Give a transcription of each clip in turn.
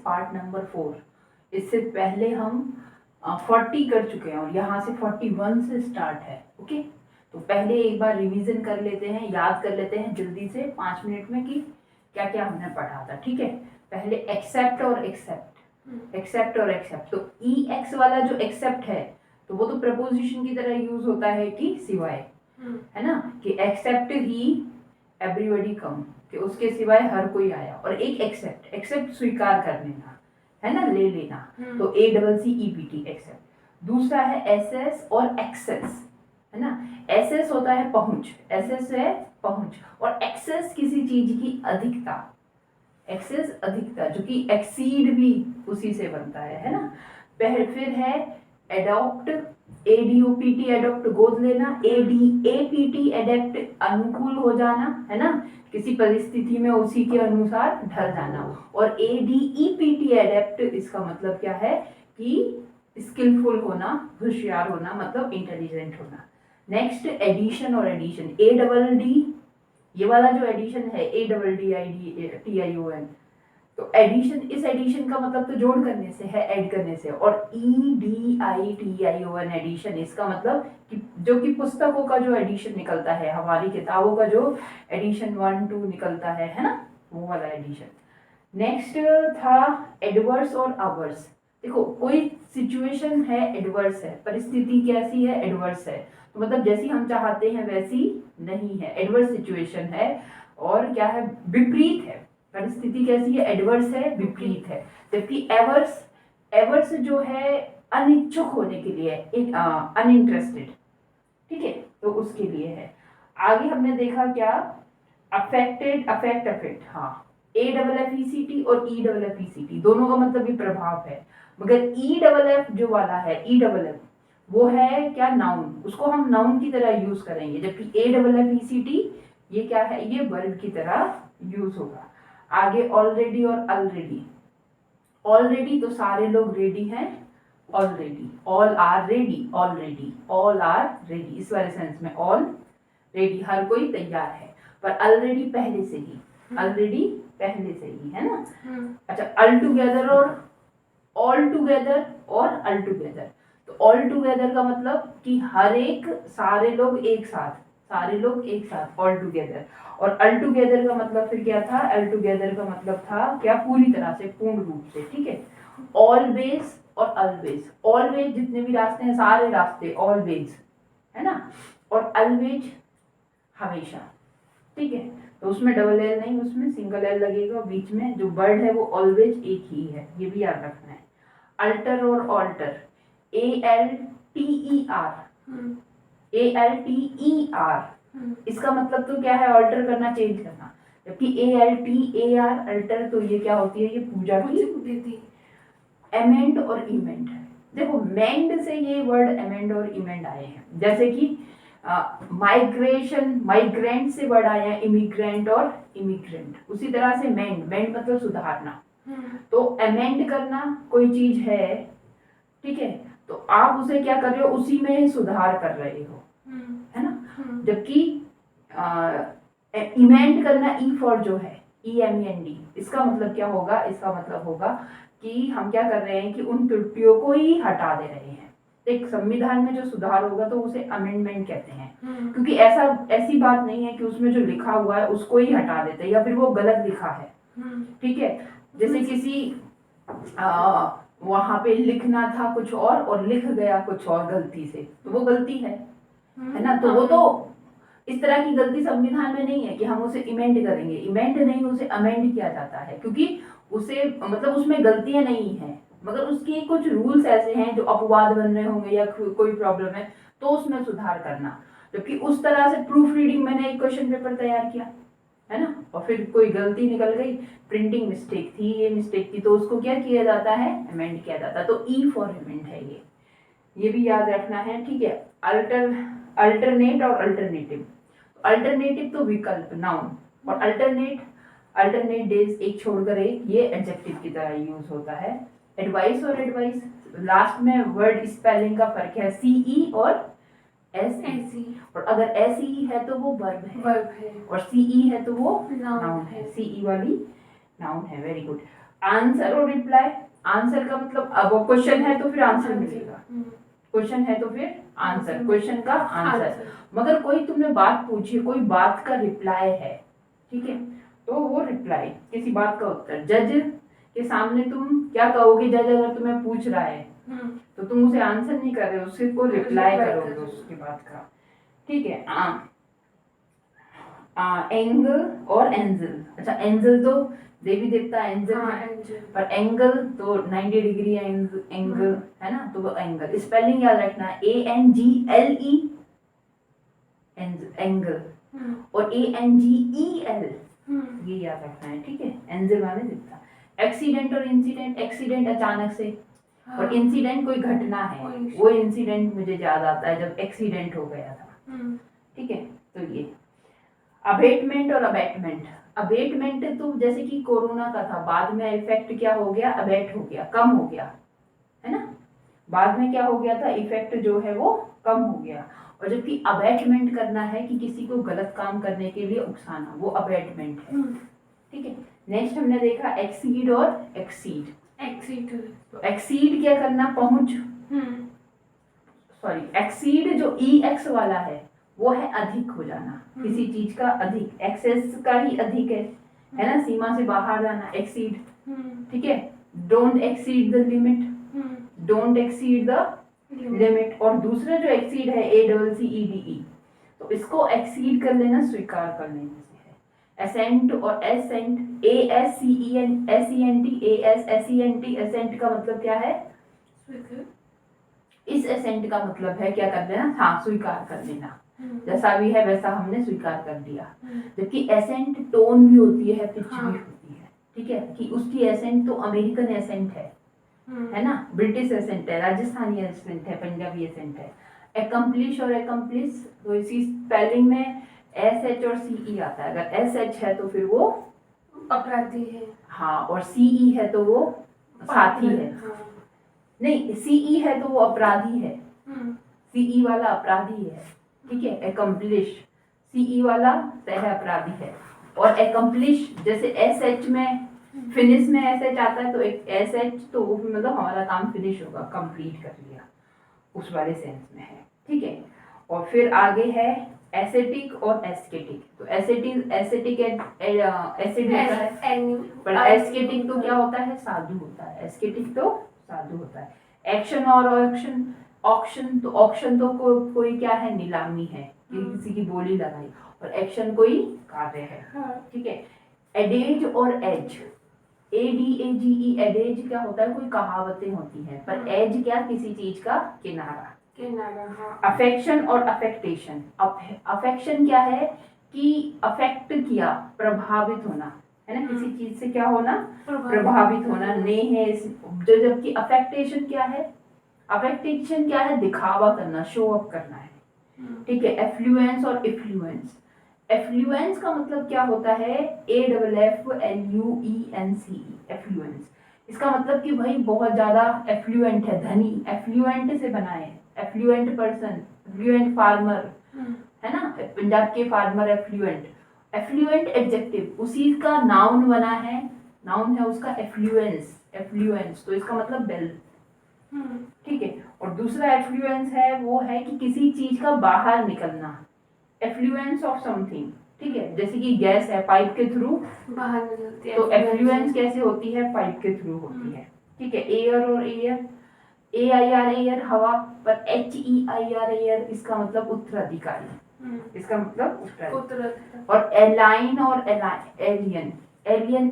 Part number 4। इससे पहले हम 40 कर चुके हैं और यहाँ से 41 से स्टार्ट है। ओके, तो पहले एक बार रिवीजन कर लेते हैं, याद कर लेते हैं जल्दी से 5 मिनट में कि क्या क्या हमने पढ़ा था। ठीक है, पहले एक्सेप्ट और एक्सेप्ट, एक्सेप्ट और एक्सेप्ट। तो ई एक्स वाला जो एक्सेप्ट है तो वो तो प्रपोजिशन की तरह यूज होता है कि सिवाय, है ना, कि एक्सेप्ट ही एवरीबॉडी कम, कि उसके सिवाय हर कोई आया। और एक एक्सेप्ट, एक्सेप्ट स्वीकार कर लेना, है ना, ले लेना, तो ACCEPT एक्सेप्ट। दूसरा है एसेस और एक्सेस, है ना। एसेस होता है पहुंच, एसेस है पहुंच, और एक्सेस किसी चीज की अधिकता, एक्सेस अधिकता, जो कि एक्सीड भी उसी से बनता है ना। फिर है एडॉप्ट, ADOPT एडॉप्ट गोद लेना, ADAPT एडेप्ट अनुकूल हो जाना, है ना, किसी परिस्थिति में उसी के अनुसार ढल जाना। और ADEPT एडेप्ट, इसका मतलब क्या है कि स्किलफुल होना, होशियार होना, मतलब इंटेलिजेंट होना। नेक्स्ट एडिशन और एडिशन, ADD, ये वाला जो एडिशन है ADDIDTION, तो एडिशन, इस एडिशन का मतलब तो जोड़ करने से है, ऐड करने से। और EDITION एडिशन, इसका मतलब कि जो कि पुस्तकों का जो एडिशन निकलता है, हमारी किताबों का जो एडिशन 1 2 निकलता है ना, वो वाला एडिशन। नेक्स्ट था एडवर्स और अवर्स। देखो कोई सिचुएशन है एडवर्स है, परिस्थिति कैसी है, एडवर्स है, तो मतलब जैसी हम चाहते हैं वैसी नहीं है, एडवर्स सिचुएशन है। और क्या है, विपरीत है, परिस्थिति कैसी है, एडवर्स है, विपरीत है। जबकि एवर्स, एवर्स जो है अनिच्छुक होने के लिए, अनइंटरेस्टेड, ठीक है, तो उसके लिए है। आगे हमने देखा क्या, अफेक्टेड, अफेक्ट, अफेक्ट, हाँ, AFFECT और EFFECT दोनों का मतलब भी प्रभाव है। मगर EFF जो वाला है, EFF वो है क्या, नाउन, उसको हम नाउन की तरह यूज करेंगे। जबकि AFFECT ये क्या है, ये वर्ब की तरह यूज होगा। आगे ऑलरेडी और ऑलरेडी। ऑलरेडी तो सारे लोग रेडी हैं, already, all are ready, already, all are ready, इस वाले सेंस में ऑल रेडी, हर कोई तैयार है। पर ऑलरेडी पहले से ही, ऑलरेडी पहले से ही, है ना। अच्छा, ऑल टुगेदर और ऑल टुगेदर और ऑल टुगेदर। तो ऑल टुगेदर का मतलब कि हर एक, सारे लोग एक साथ, सारे लोग एक साथ, ऑल टुगेदर। और ऑल टुगेदर का मतलब फिर क्या था, ऑल टुगेदर का मतलब था क्या, पूरी तरह से, पूर्ण रूप से, ठीक है। ऑलवेज और ऑलवेज, ऑलवेज जितने भी रास्ते हैं, सारे रास्ते, ऑलवेज, है ना। और ऑलवेज हमेशा, ठीक है, तो उसमें डबल एल नहीं, उसमें सिंगल एल लगेगा। बीच में जो वर्ड है वो ऑलवेज एक ही है, ये भी याद रखना है। अल्टर और ऑल्टर, ALTER, ALTER, इसका मतलब तो क्या है, ऑल्टर करना, चेंज करना। जबकि ALTAR, अल्टर, तो ये क्या होती है, ये पूजा की। एमेंड और इमेंड, देखो मेंड से ये वर्ड एमेंड और इमेंड आए हैं। जैसे कि माइग्रेशन, माइग्रेंट से वर्ड आया है इमिग्रेंट और इमिग्रेंट। उसी तरह से मेंड, मेंड मतलब सुधारना। तो अमेंड करना कोई चीज है, ठीक है, तो आप उसे क्या कर रहे हो, उसी में ही सुधार कर रहे हो, है ना। जबकि इमेंड करना, ई फॉर जो है, EMEND, इसका मतलब क्या होगा, इसका मतलब होगा कि हम क्या कर रहे हैं कि उन त्रुटियों को ही हटा दे रहे हैं। एक संविधान में जो सुधार होगा तो उसे अमेंडमेंट कहते हैं, क्योंकि ऐसी बात नहीं है कि उसमें जो लिखा हुआ है उसको ही हटा देते हैं या फिर वो गलत लिखा है, ठीक है। जैसे किसी वहां पे लिखना था कुछ और लिख गया कुछ और गलती से, तो वो गलती है ना। तो वो तो इस तरह की गलती संविधान में नहीं है कि हम उसे इमेंड करेंगे, इमेंड नहीं, उसे अमेंड किया जाता है, क्योंकि उसे मतलब उसमें गलतियां नहीं है, मगर उसके कुछ रूल्स ऐसे हैं जो अपवाद बन रहे होंगे या कोई प्रॉब्लम है, तो उसमें सुधार करना। जबकि उस तरह से प्रूफ रीडिंग, मैंने एक क्वेश्चन पेपर तैयार किया, है ना, और फिर कोई गलती निकल गई, प्रिंटिंग मिस्टेक थी, ये मिस्टेक थी, तो उसको क्या किया जाता है, अमेंड किया जाता है। तो ई फॉर अमेंड है ये भी याद रखना है, ठीक है। अल्टरनेट और अल्टरनेटिव, अल्टरनेटिव तो विकल्प, नाउन, और अल्टरनेट डेज, एक छोड़कर एक, ये एडजेक्टिव की तरह यूज होता है। एडवाइस और एडवाइस, लास्ट में वर्ड स्पेलिंग का फर्क है, CE और SE, और अगर SE है तो वो वर्ब है, और CE है तो वो नाउन है, CE वाली नाउन है। Very good. आंसर और रिप्लाई। आंसर का मतलब अब वो क्वेश्चन है तो फिर आंसर मिलेगा, क्वेश्चन है तो फिर आंसर, क्वेश्चन का आंसर। मगर कोई तुमने बात पूछी, कोई बात का रिप्लाई है, ठीक है, तो वो रिप्लाई किसी बात का उत्तर। जज के सामने तुम क्या कहोगे? जज अगर तुम्हें पूछ रहा है तो तुम उसे आंसर नहीं कर रहे हो, उससे को रिप्लाई करोगे उसकी बात का, ठीक है। एंगल और एंजल। अच्छा, एंजल तो देवी देवता एंजल है, पर एंगल तो 90 डिग्री एंगल है ना, तो वो एंगल स्पेलिंग याद रखना, ANGLE एंगल, और ANGEL ये याद रखना है, ठीक है। एंजल माने देवता। एक्सीडेंट और इंसिडेंट। एक्सीडेंट अचानक से, और इंसिडेंट कोई घटना है, वो इंसिडेंट मुझे याद आता है जब एक्सीडेंट हो गया था, ठीक है। तो ये अबेटमेंट और अबेटमेंट। अबेटमेंट तो जैसे कि कोरोना का था, बाद में इफेक्ट क्या हो गया? अबेट हो गया, कम हो गया, है ना। बाद में क्या हो गया था? इफेक्ट जो है वो कम हो गया। और जबकि अबेटमेंट करना है कि किसी को गलत काम करने के लिए उकसाना, वो अबेटमेंट है, ठीक है। नेक्स्ट हमने देखा एक्सीड और एक्सीड। तो एक्सीड क्या करना? पहुंच, सॉरी, एक्सीड जो EX वाला है वो है अधिक हो जाना, किसी चीज का अधिक, एक्सेस का ही अधिक है ना, सीमा से बाहर जाना, एक्सीड, ठीक है। Don't exceed the limit, don't exceed the limit. और दूसरा जो एक्सीड है ACCEDE, तो इसको एक्सीड कर लेना, स्वीकार कर लेने से है। एसेंट और एसेंट, ASCENT ASSENT। एसेंट का मतलब क्या है? इस एसेंट का मतलब है क्या कर लेना? हाँ, स्वीकार कर लेना, जैसा भी है वैसा हमने स्वीकार कर लिया। जबकि एसेंट टोन भी होती है, पिच भी होती है, ठीक है, कि उसकी एसेंट तो अमेरिकन एसेंट है ना, ब्रिटिश एसेंट है, राजस्थानी एसेंट है, पंजाबी एसेंट है। एकम्प्लिश और एकम्प्लिस, तो इसी स्पेलिंग में SH और CE आता है। अगर SH है तो फिर वो अपराधी है, हाँ, और CE है तो वो साथी है, नहीं, CE है तो वो अपराधी है, CE वाला अपराधी है, ठीक है। एकम्प्लिश, CE वाला सह अपराधी है। और एकम्प्लिश जैसे SH में, फिनिश में SH आता है, तो एक SH तो मतलब हमारा काम फिनिश होगा, कंप्लीट कर लिया, उस वाले सेंस में है, ठीक है। और फिर आगे है एसेटिक और एस्केटिक। तो एसेटिक एसिड होता है, पर एस्केटिक तो क्या होता है? साधु होता है। एस्केटिक तो साधु होता है। एक्शन और ऑक्शन। ऑक्शन तो कोई क्या है? नीलामी है, किसी की बोली लगाई, और एक्शन कोई कार्य है, ठीक है। एडेज और एज। ADAGE, एडेज क्या होता है? कोई कहावतें होती हैं, पर एज क्या? किसी चीज का किनारा। अफेक्शन और अफेक्टेशन। अफेक्शन क्या है? कि अफेक्ट किया, प्रभावित होना, है ना, किसी चीज से क्या होना? प्रभावित होना, नेह। जो जबकि अफेक्टेशन क्या है? अफेक्टेशन क्या है? दिखावा करना, शो अप करना है, ठीक है। एफ्लुएंस और इफ्लुएंस। एफ्लुएंस का मतलब क्या होता है? AFFLUENCE, affluence. इसका मतलब कि भाई बहुत ज्यादा एफ्लुएंट है, धनी, एफ्लुएंट से बना है, एफ्लुएंट पर्सन, एफ्लुएंट फार्मर, है ना, पंजाब के फार्मर एफ्लुएंट। एफ्लुएंट एडजेक्टिव, उसी का नाउन बना है, नाउन है उसका एफ्लुएंस, एफ्लुएंस, तो इसका मतलब वेल्थ, ठीक है। और दूसरा एफ्लुएंस है वो है कि किसी चीज का बाहर निकलना, एफ्लुएंस ऑफ समथिंग, ठीक है। जैसे कि गैस है, पाइप के थ्रू बाहर निकलती है, तो एफ्लुएंस कैसे होती है? पाइप के थ्रू होती है, ठीक है। एयर और एयर, AIR एयर हवा, पर HEIR एयर इसका मतलब उत्तराधिकारी, इसका मतलब उत्तराधिकारी। और एलाइन और एलियन। एलियन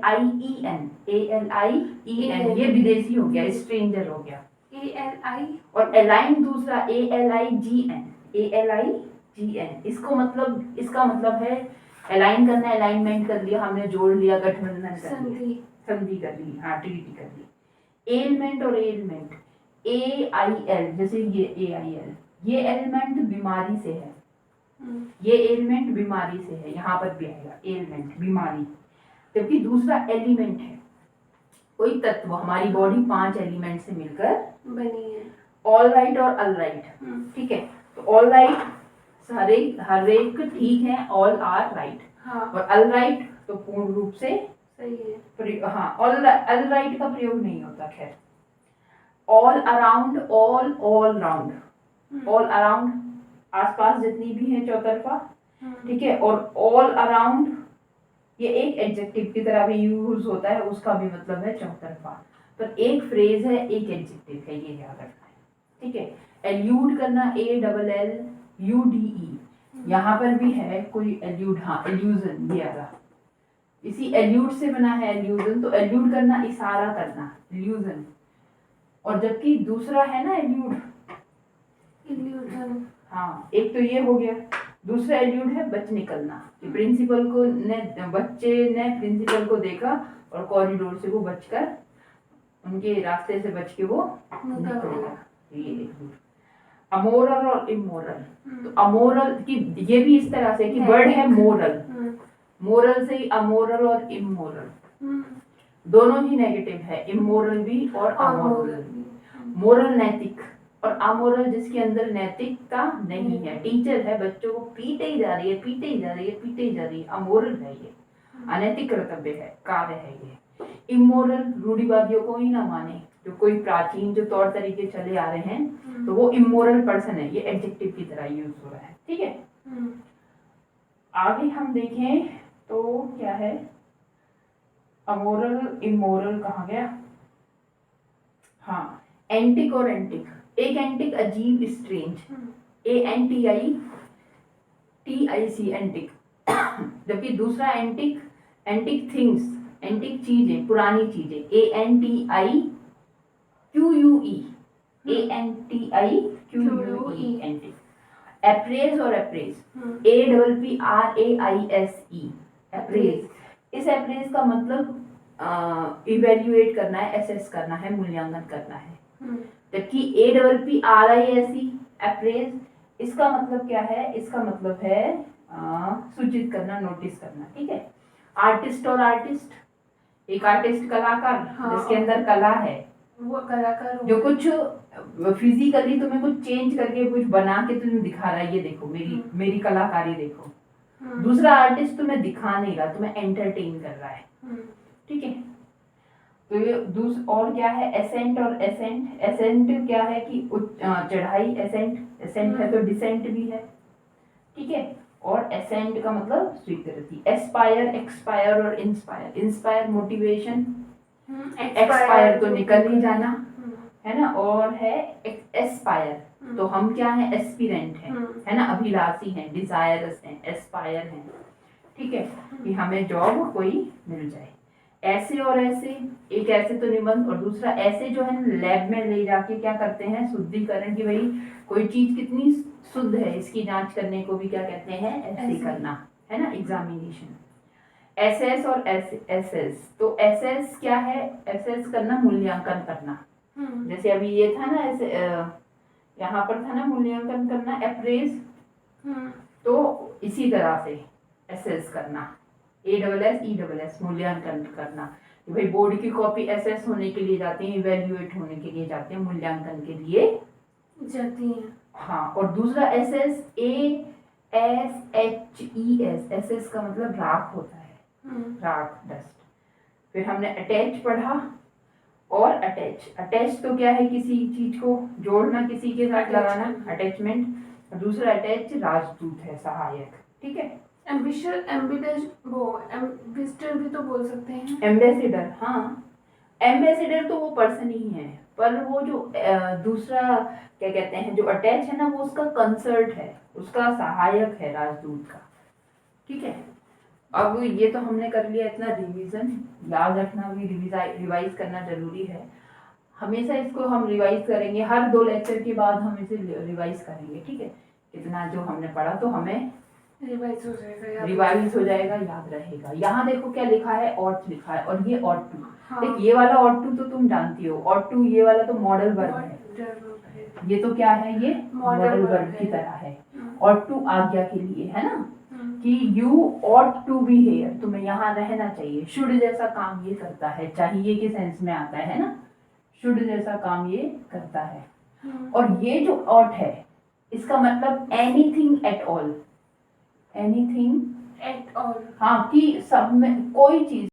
ALIEN, ये विदेशी हो गया, स्ट्रेंजर हो गया। ALI और एलाइन दूसरा ALIGN, इसको मतलब, इसका मतलब है अलाइन करना, अलाइनमेंट कर लिया हमने, जोड़ लिया, गठबंधन कर लिया, संधि कर ली, हाँ, ट्रीटी कर ली। एलमेंट और एलमेंट, AIL, जैसे ये AIL, ये एलिमेंट बीमारी से है, ये एलिमेंट बीमारी से है, यहाँ पर भी आएगा एलिमेंट, बीमारी। जबकि दूसरा एलिमेंट है कोई तत्व, हमारी बॉडी 5 एलिमेंट से मिलकर बनी है। ऑल राइट और अल राइट, ठीक है। तो ऑल राइट हर एक ठीक है, ऑल आर राइट, और अल राइट तो पूर्ण रूप से सही है। हाँ, ऑल राइट का प्रयोग नहीं होता। खैर, all around, all round, all around आसपास जितनी भी है चौतरफा, ठीक है। और ऑल अराउंड ये एक एडजेक्टिव की तरह भी यूज होता है, उसका भी मतलब है चौतरफा। पर एक फ्रेज है, एक एडजेक्टिव है, ये याद रखना है, ठीक है। एल्यूड करना, ALLUDE, यहाँ पर भी है कोई एल्यूड, हाँ एल्यूजन, ये आ रहा, इसी एल्यूड से बना है एल्यूजन। तो एल्यूड करना, इशारा करना, एल्यूजन। और जबकि दूसरा है ना एल्यूड, इल्यूजन। हाँ, एक तो ये हो गया, दूसरा एल्यूड है बच निकलना, कि प्रिंसिपल को बच्चे ने प्रिंसिपल को देखा और कॉरिडोर से वो बचकर, उनके रास्ते से बच के वो निकल गया, ये एल्यूड। अमोरल और इमोरल, तो अमोरल की ये भी इस तरह से कि वर्ड है मोरल, मोरल से ही अमोरल और इमोरल दोनों ही नेगेटिव है, इमोरल भी और अमोरल भी। मोरल नैतिक, और अमोरल जिसके अंदर नैतिकता नहीं है। टीचर है, बच्चों को पीटे ही जा रही है, पीटे ही जा रही है, पीटे ही जा रही है, अमोरल है ये, अनैतिक कर्तव्य है, कार्य है ये। इमोरल, रूढ़िवादियों को ही ना माने, जो कोई प्राचीन जो तौर तरीके चले आ रहे हैं, तो वो इमोरल पर्सन है, ये एडजेक्टिव की तरह यूज हो रहा है, ठीक है। आगे हम देखें तो क्या है, अमोरल इमोरल कहाँ गया, हाँ, एंटिक और एंटिक। एक एंटिक अजीब, स्ट्रेंज, ANTIC, एंटिक। जबकि दूसरा एंटिक, एंटिक थिंग्स, एंटिक चीजें, पुरानी चीजें, ANTIQUE, एंटिक। एप्रेज और अप्रेज, APPRAISE, अप्रेज। इस अप्रेज का मतलब इवेल्युएट करना है, एसेस करना है, मूल्यांकन करना है। जबकि APPRISE, अप्रेज, इसका मतलब क्या है, इसका मतलब है सूचित करना, नोटिस करना, ठीक है। आर्टिस्ट और आर्टिस्ट, एक आर्टिस्ट कलाकार, हाँ, जिसके अंदर कला है, वो कलाकार जो कुछ फिजिकली तुम्हें कुछ चेंज करके कुछ बना के तुम्हें दिखा रहा है, ये देखो मेरी कलाकारी देखो। दूसरा आर्टिस्ट तुम्हें दिखा नहीं रहा, तुम्हें एंटरटेन कर रहा है, ठीक है। तो ये और क्या है, एसेंट और एसेंट। एसेंट क्या है कि चढ़ाई, एसेंट है तो डिसेंट भी है, ठीक है। और एसेंट का मतलब स्वीकृति। एस्पायर, एक्सपायर और इंस्पायर। इंस्पायर मोटिवेशन, एक्सपायर तो निकल ही जाना, है ना। और है एस्पायर, तो हम क्या है, एस्पिरेंट है ना, अभिलाषी हैं, डिजायरस हैं, एस्पायर हैं, ठीक है, कि हमें जॉब कोई मिल जाए। ऐसे और ऐसे, एक ऐसे तो निबंध, और दूसरा ऐसे जो है लैब में ले जाके क्या करते हैं, शुद्धिकरण, की भाई कोई चीज कितनी शुद्ध है इसकी जांच करने को भी क्या कहते हैं, ऐसे करना, है ना, एग्जामिनेशन। एसएस और एसएस, तो एसएस क्या है, एसएस करना, मूल्यांकन करना। जैसे अभी ये था ना, ऐसे यहाँ पर था ना, मूल्यांकन करना, अप्रेज, तो इसी तरह से एसएस करना, ASSESS, मूल्यांकन करना। भाई बोर्ड की कॉपी एसएस होने के लिए जाती है, इवेल्युएट होने के लिए जाते हैं, मूल्यांकन के लिए जाती है, हाँ। और दूसरा एसएस, ASHES, एसएस का मतलब राख होता है, राख, डस्ट। फिर हमने अटैच पढ़ा, और अटैच तो क्या है, किसी चीज को जोड़ना, किसी के साथ लगाना, अटैचमेंट। दूसरा अटैच राजदूत है, सहायक, ठीक है। एम्बेसडर भी तो बोल सकते हैं। एम्बेसडर, हाँ, एम्बेसडर तो वो पर्सन ही है, पर वो जो दूसरा क्या कहते हैं, जो अटैच है ना, वो उसका कंसर्ट है, उसका सहायक है, राजदूत का, ठीक है। अब ये तो हमने कर लिया इतना रिवीजन, याद रखना भी, रिवाइज करना जरूरी है। हमेशा इसको हम रिवाइज करेंगे, हर 2 लेक्चर के बाद हम इसे रिवाइज करेंगे, ठीक है। इतना जो हमने पढ़ा तो हमें रिवाइज हो जाएगा, याद रहेगा। यहाँ देखो क्या लिखा है, ऑट लिखा है, और ये ऑट टू, हाँ। देख ये वाला ऑट टू तो तुम जानती हो, ऑट टू ये वाला तो मॉडल वर्ब है, ये तो क्या है, ये मॉडल वर्ब की तरह है। ऑट टू आज्ञा के लिए, है ना, कि you ought to be here, तुम्हें यहाँ रहना चाहिए। शुड जैसा काम ये करता है, चाहिए के सेंस में आता है ना, शुड जैसा काम ये करता है। और ये जो ऑट है, इसका मतलब anything at all, anything at all, हाँ, कि सब में कोई चीज